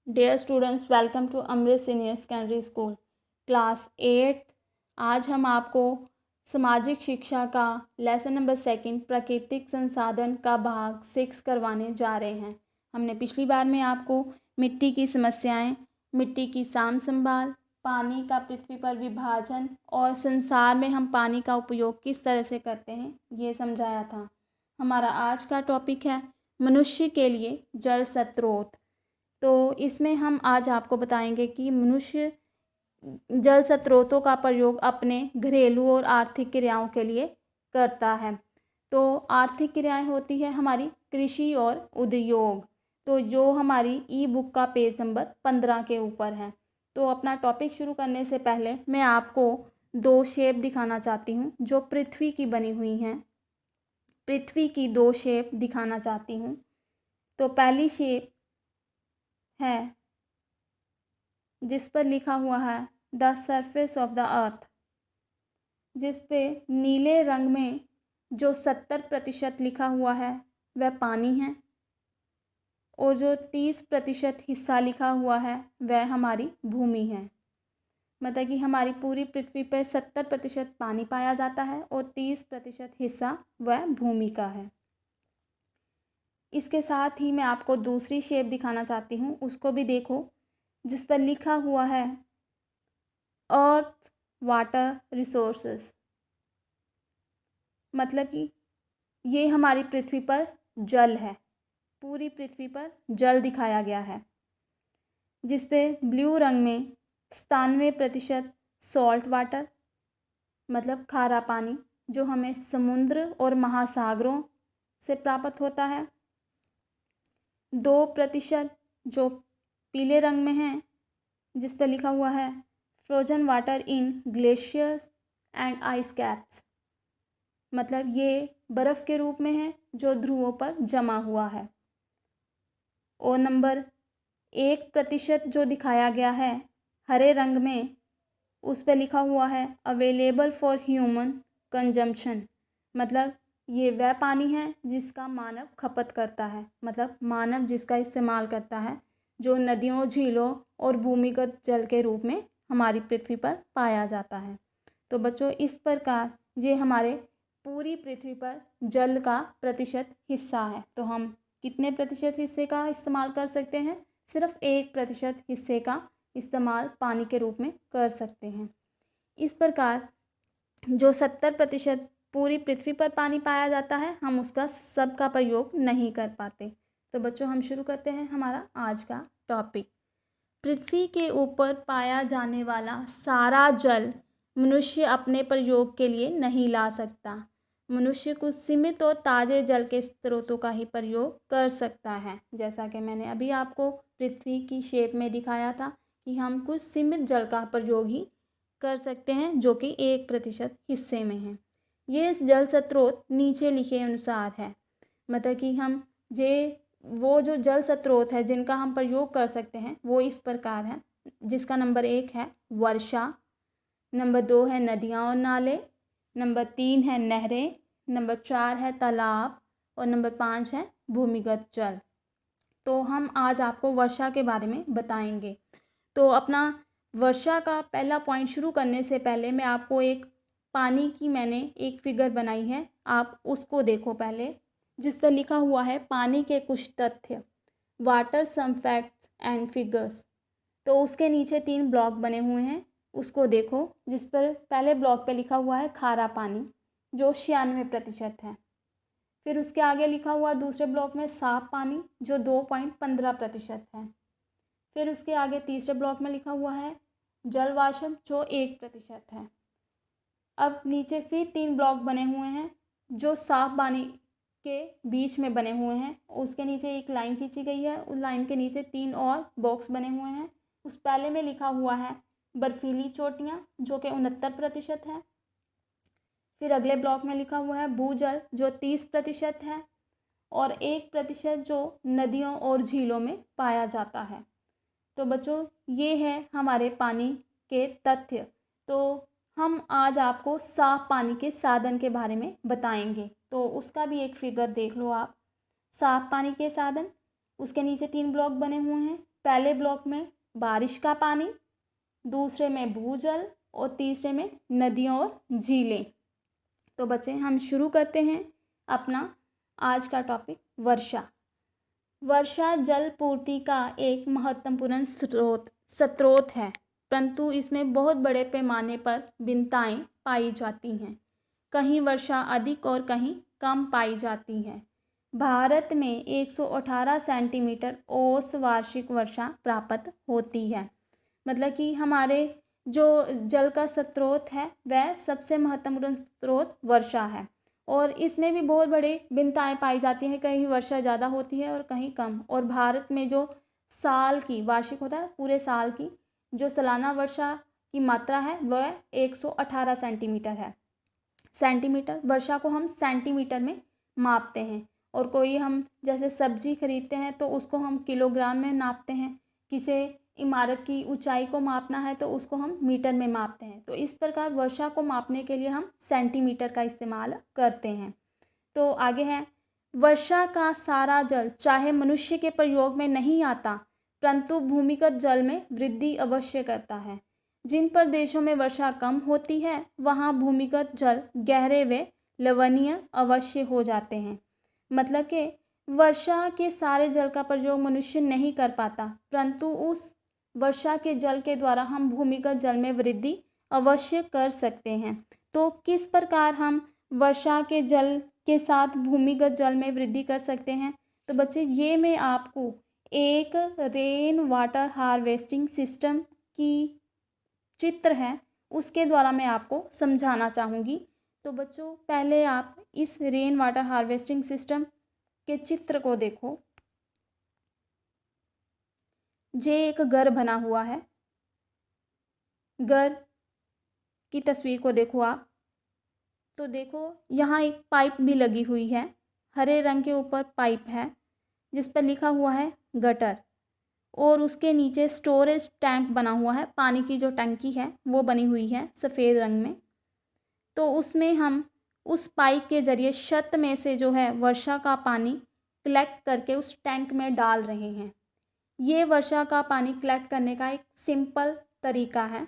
Dear students, welcome to Amrit senior secondary school class 8। आज हम आपको सामाजिक शिक्षा का लेसन नंबर 2 प्राकृतिक संसाधन का भाग 6 करवाने जा रहे हैं। हमने पिछली बार में आपको मिट्टी की समस्याएं, मिट्टी की साम संभाल, पानी का पृथ्वी पर विभाजन और संसार में हम पानी का उपयोग किस तरह से करते हैं ये समझाया था। हमारा आज का टॉपिक है मनुष्य के लिए जल स्रोत। तो इसमें हम आज आपको बताएंगे कि मनुष्य जल स्रोतों का प्रयोग अपने घरेलू और आर्थिक क्रियाओं के लिए करता है। तो आर्थिक क्रियाएं होती है हमारी कृषि और उद्योग। तो जो हमारी ई बुक का पेज नंबर 15 के ऊपर है। तो अपना टॉपिक शुरू करने से पहले मैं आपको 2 शेप दिखाना चाहती हूँ जो पृथ्वी की बनी हुई हैं। पृथ्वी की 2 शेप दिखाना चाहती हूँ। तो पहली शेप है जिस पर लिखा हुआ है the surface of the earth, जिस पे नीले रंग में जो 70% लिखा हुआ है वह पानी है और जो 30% हिस्सा लिखा हुआ है वह हमारी भूमि है। मतलब कि हमारी पूरी पृथ्वी पर 70% पानी पाया जाता है और 30% हिस्सा वह भूमि का है। इसके साथ ही मैं आपको दूसरी शेप दिखाना चाहती हूँ, उसको भी देखो, जिस पर लिखा हुआ है अर्थ वाटर रिसोर्सेस। मतलब कि ये हमारी पृथ्वी पर जल है, पूरी पृथ्वी पर जल दिखाया गया है, जिस पे ब्लू रंग में 97% सॉल्ट वाटर मतलब खारा पानी जो हमें समुद्र और महासागरों से प्राप्त होता है। 2% जो पीले रंग में है, जिस पर लिखा हुआ है frozen water in glaciers and ice caps. मतलब ये बर्फ़ के रूप में है जो ध्रुवों पर जमा हुआ है। और नंबर 1% जो दिखाया गया है हरे रंग में, उस पर लिखा हुआ है अवेलेबल फॉर ह्यूमन कंजम्पशन। मतलब ये वह पानी है जिसका मानव खपत करता है, मतलब मानव जिसका इस्तेमाल करता है, जो नदियों, झीलों और भूमिगत जल के रूप में हमारी पृथ्वी पर पाया जाता है। तो बच्चों, इस प्रकार ये हमारे पूरी पृथ्वी पर जल का प्रतिशत हिस्सा है। तो हम कितने प्रतिशत हिस्से का इस्तेमाल कर सकते हैं? सिर्फ 1% हिस्से का इस्तेमाल पानी के रूप में कर सकते हैं। इस प्रकार जो 70% पूरी पृथ्वी पर पानी पाया जाता है, हम उसका सबका प्रयोग नहीं कर पाते। तो बच्चों, हम शुरू करते हैं हमारा आज का टॉपिक। पृथ्वी के ऊपर पाया जाने वाला सारा जल मनुष्य अपने प्रयोग के लिए नहीं ला सकता। मनुष्य कुछ सीमित और ताज़े जल के स्रोतों का ही प्रयोग कर सकता है। जैसा कि मैंने अभी आपको पृथ्वी की शेप में दिखाया था कि हम कुछ सीमित जल का प्रयोग ही कर सकते हैं जो कि 1% हिस्से में है। ये जल स्रोत नीचे लिखे अनुसार है। मतलब कि हम वो जो जल स्रोत है जिनका हम प्रयोग कर सकते हैं वो इस प्रकार है, जिसका नंबर 1 है वर्षा, नंबर 2 है नदियाँ और नाले, नंबर 3 है नहरें, नंबर 4 है तालाब और नंबर 5 है भूमिगत जल। तो हम आज आपको वर्षा के बारे में बताएंगे। तो अपना वर्षा का पहला पॉइंट शुरू करने से पहले मैं आपको एक पानी की मैंने एक फिगर बनाई है, आप उसको देखो पहले, जिस पर लिखा हुआ है पानी के कुछ तथ्य, water some facts and figures. तो उसके नीचे 3 ब्लॉक बने हुए हैं, उसको देखो, जिस पर पहले ब्लॉक पे लिखा हुआ है खारा पानी जो 96% है। फिर उसके आगे लिखा हुआ दूसरे ब्लॉक में साफ पानी जो 2.15% है। फिर उसके आगे तीसरे ब्लॉक में लिखा हुआ है जल वाष्प जो 1% है। अब नीचे फिर 3 ब्लॉक बने हुए हैं जो साफ पानी के बीच में बने हुए हैं। उसके नीचे एक लाइन खींची गई है, उस लाइन के नीचे 3 और बॉक्स बने हुए हैं। उस पहले में लिखा हुआ है बर्फीली चोटियाँ जो कि 69% है। फिर अगले ब्लॉक में लिखा हुआ है भूजल जो 30% है और 1% जो नदियों और झीलों में पाया जाता है। तो बच्चों, ये है हमारे पानी के तथ्य। तो हम आज आपको साफ पानी के साधन के बारे में बताएंगे। तो उसका भी एक फिगर देख लो आप। साफ पानी के साधन, उसके नीचे 3 ब्लॉक बने हुए हैं। पहले ब्लॉक में बारिश का पानी, दूसरे में भूजल और तीसरे में नदियाँ और झीलें। तो बच्चे हम शुरू करते हैं अपना आज का टॉपिक वर्षा। वर्षा जल पूर्ति का एक महत्वपूर्ण स्रोत है, परंतु इसमें बहुत बड़े पैमाने पर भिन्नताएं पाई जाती हैं। कहीं वर्षा अधिक और कहीं कम पाई जाती है। भारत में 118 सेंटीमीटर औसत वार्षिक वर्षा प्राप्त होती है। मतलब कि हमारे जो जल का स्रोत है वह सबसे महत्वपूर्ण स्रोत वर्षा है, और इसमें भी बहुत बड़े भिन्नताएं पाई जाती हैं। कहीं वर्षा ज़्यादा होती है और कहीं कम। और भारत में जो साल की वार्षिक होता है, पूरे साल की जो सालाना वर्षा की मात्रा है वह 118 सेंटीमीटर है। सेंटीमीटर, वर्षा को हम सेंटीमीटर में मापते हैं। और कोई हम जैसे सब्जी खरीदते हैं तो उसको हम किलोग्राम में नापते हैं। किसी इमारत की ऊंचाई को मापना है तो उसको हम मीटर में मापते हैं। तो इस प्रकार वर्षा को मापने के लिए हम सेंटीमीटर का इस्तेमाल करते हैं। तो आगे है, वर्षा का सारा जल चाहे मनुष्य के प्रयोग में नहीं आता, परंतु भूमिगत जल में वृद्धि अवश्य करता है। जिन प्रदेशों में वर्षा कम होती है वहाँ भूमिगत जल गहरे व लवणीय अवश्य हो जाते हैं। मतलब कि वर्षा के सारे जल का प्रयोग मनुष्य नहीं कर पाता, परंतु उस वर्षा के जल के द्वारा हम भूमिगत जल में वृद्धि अवश्य कर सकते हैं। तो किस प्रकार हम वर्षा के जल के साथ भूमिगत जल में वृद्धि कर सकते हैं? तो बच्चे ये मैं आपको एक रेन वाटर हार्वेस्टिंग सिस्टम की चित्र है उसके द्वारा मैं आपको समझाना चाहूँगी। तो बच्चों पहले आप इस रेन वाटर हार्वेस्टिंग सिस्टम के चित्र को देखो। ये एक घर बना हुआ है। घर की तस्वीर को देखो आप। तो देखो यहाँ एक पाइप भी लगी हुई है। हरे रंग के ऊपर पाइप है जिस पर लिखा हुआ है गटर, और उसके नीचे स्टोरेज टैंक बना हुआ है। पानी की जो टंकी है वो बनी हुई है सफ़ेद रंग में। तो उसमें हम उस पाइप के ज़रिए छत में से जो है वर्षा का पानी कलेक्ट करके उस टैंक में डाल रहे हैं। ये वर्षा का पानी कलेक्ट करने का एक सिंपल तरीका है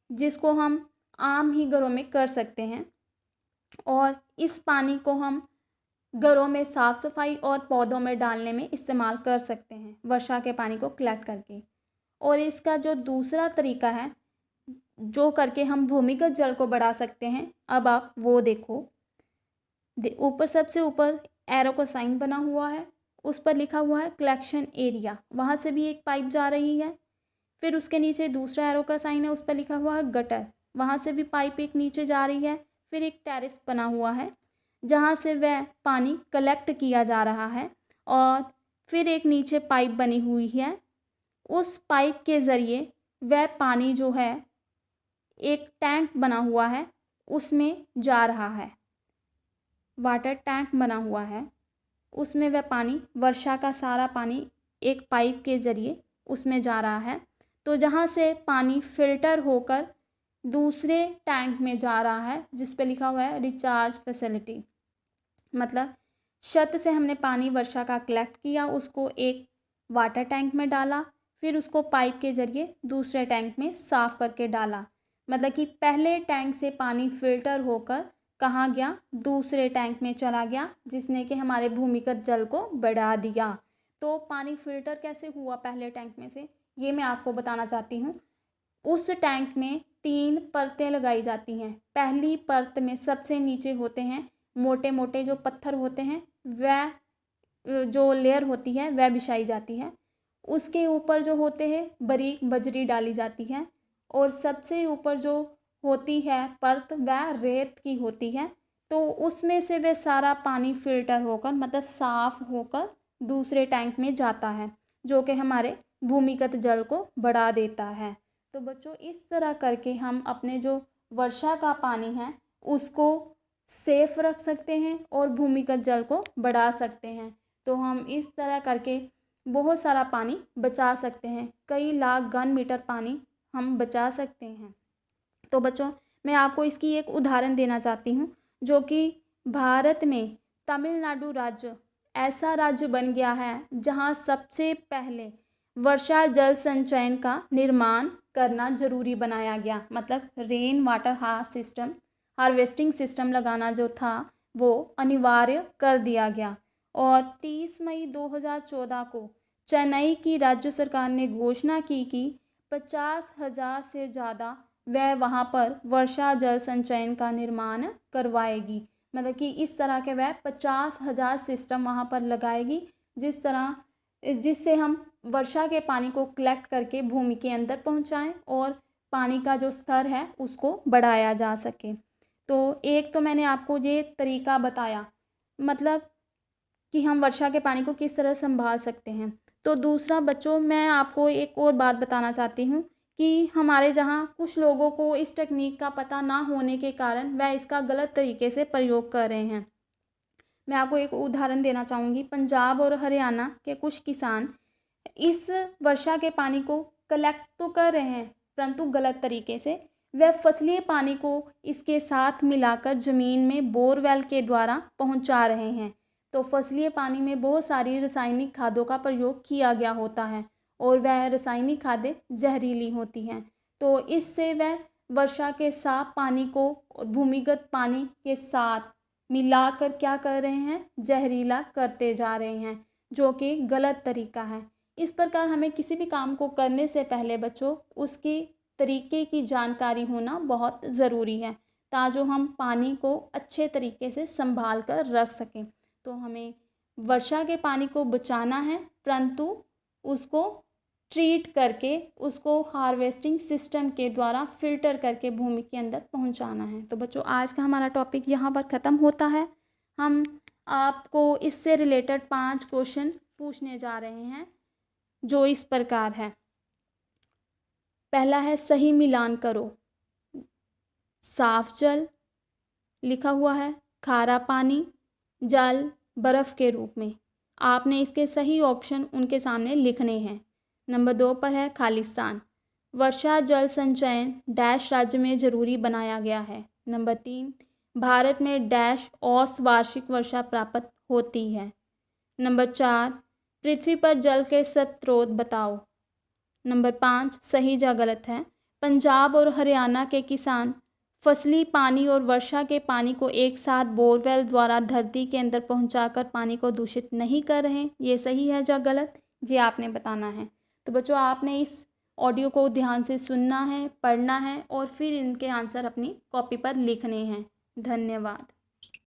जिसको हम आम ही घरों में कर सकते हैं, और इस पानी को हम घरों में साफ़ सफाई और पौधों में डालने में इस्तेमाल कर सकते हैं वर्षा के पानी को कलेक्ट करके। और इसका जो दूसरा तरीका है जो करके हम भूमिगत जल को बढ़ा सकते हैं, अब आप वो देखो। ऊपर सबसे ऊपर एरो का साइन बना हुआ है, उस पर लिखा हुआ है कलेक्शन एरिया। वहाँ से भी एक पाइप जा रही है। फिर उसके नीचे दूसरा एरो का साइन है, उस पर लिखा हुआ है गटर। वहाँ से भी पाइप एक नीचे जा रही है। फिर एक टेरेस बना हुआ है जहाँ से वह पानी कलेक्ट किया जा रहा है। और फिर एक नीचे पाइप बनी हुई है। उस पाइप के ज़रिए वह पानी जो है एक टैंक बना हुआ है उसमें जा रहा है। वाटर टैंक बना हुआ है, उसमें वह पानी, वर्षा का सारा पानी एक पाइप के ज़रिए उसमें जा रहा है। तो जहाँ से पानी फ़िल्टर होकर दूसरे टैंक में जा रहा है जिस पे लिखा हुआ है रिचार्ज फैसिलिटी। मतलब छत से हमने पानी वर्षा का कलेक्ट किया, उसको एक वाटर टैंक में डाला, फिर उसको पाइप के ज़रिए दूसरे टैंक में साफ़ करके डाला। मतलब कि पहले टैंक से पानी फ़िल्टर होकर कहाँ गया? दूसरे टैंक में चला गया, जिसने कि हमारे भूमिगत जल को बढ़ा दिया। तो पानी फ़िल्टर कैसे हुआ पहले टैंक में से, ये मैं आपको बताना चाहती हूँ। उस टैंक में 3 परतें लगाई जाती हैं। पहली परत में सबसे नीचे होते हैं मोटे मोटे जो पत्थर होते हैं, वह जो लेयर होती है वह बिछाई जाती है। उसके ऊपर जो होते हैं बारीक बजरी डाली जाती है, और सबसे ऊपर जो होती है परत वह रेत की होती है। तो उसमें से वह सारा पानी फ़िल्टर होकर, मतलब साफ़ होकर दूसरे टैंक में जाता है, जो कि हमारे भूमिगत जल को बढ़ा देता है। तो बच्चों इस तरह करके हम अपने जो वर्षा का पानी है उसको सेफ रख सकते हैं और भूमिगत जल को बढ़ा सकते हैं। तो हम इस तरह करके बहुत सारा पानी बचा सकते हैं। कई लाख घन मीटर पानी हम बचा सकते हैं। तो बच्चों मैं आपको इसकी एक उदाहरण देना चाहती हूँ, जो कि भारत में तमिलनाडु राज्य ऐसा राज्य बन गया है जहाँ सबसे पहले वर्षा जल संचयन का निर्माण करना जरूरी बनाया गया। मतलब रेन वाटर हार्वेस्टिंग सिस्टम लगाना जो था वो अनिवार्य कर दिया गया। और 30 मई 2014 को चेन्नई की राज्य सरकार ने घोषणा की कि 50,000 से ज़्यादा वह वहाँ पर वर्षा जल संचयन का निर्माण करवाएगी। मतलब कि इस तरह के वह 50,000 सिस्टम वहाँ पर लगाएगी जिससे हम वर्षा के पानी को कलेक्ट करके भूमि के अंदर पहुँचाएं और पानी का जो स्तर है उसको बढ़ाया जा सके। तो एक तो मैंने आपको ये तरीका बताया, मतलब कि हम वर्षा के पानी को किस तरह संभाल सकते हैं। तो दूसरा बच्चों, मैं आपको एक और बात बताना चाहती हूँ कि हमारे जहाँ कुछ लोगों को इस टेक्निक का पता ना होने के कारण वह इसका गलत तरीके से प्रयोग कर रहे हैं। मैं आपको एक उदाहरण देना चाहूँगी। पंजाब और हरियाणा के कुछ किसान इस वर्षा के पानी को कलेक्ट तो कर रहे हैं परंतु गलत तरीके से। वह फसलीय पानी को इसके साथ मिलाकर ज़मीन में बोरवेल के द्वारा पहुंचा रहे हैं। तो फसलीय पानी में बहुत सारी रासायनिक खादों का प्रयोग किया गया होता है और वह रासायनिक खादें जहरीली होती हैं। तो इससे वह वर्षा के साफ पानी को भूमिगत पानी के साथ मिलाकर क्या कर रहे हैं, जहरीला करते जा रहे हैं, जो कि गलत तरीका है। इस प्रकार हमें किसी भी काम को करने से पहले बच्चों उसके तरीके की जानकारी होना बहुत ज़रूरी है ताकि हम पानी को अच्छे तरीके से संभाल कर रख सकें। तो हमें वर्षा के पानी को बचाना है परंतु उसको ट्रीट करके उसको हार्वेस्टिंग सिस्टम के द्वारा फिल्टर करके भूमि के अंदर पहुंचाना है। तो बच्चों आज का हमारा टॉपिक यहाँ पर ख़त्म होता है। हम आपको इससे रिलेटेड 5 क्वेश्चन पूछने जा रहे हैं जो इस प्रकार है। पहला है सही मिलान करो। साफ जल लिखा हुआ है, खारा पानी, जल बर्फ़ के रूप में। आपने इसके सही ऑप्शन उनके सामने लिखने हैं। नंबर 2 पर है खालिस्तान। वर्षा जल संचयन डैश राज्य में ज़रूरी बनाया गया है। नंबर 3 भारत में डैश औसत वार्षिक वर्षा प्राप्त होती है। नंबर 4 पृथ्वी पर जल के स्रोत बताओ। नंबर 5 सही या गलत है। पंजाब और हरियाणा के किसान फसली पानी और वर्षा के पानी को एक साथ बोरवेल द्वारा धरती के अंदर पहुंचाकर पानी को दूषित नहीं कर रहे हैं, ये सही है या गलत, ये आपने बताना है। तो बच्चों आपने इस ऑडियो को ध्यान से सुनना है, पढ़ना है और फिर इनके आंसर अपनी कॉपी पर लिखने हैं। धन्यवाद।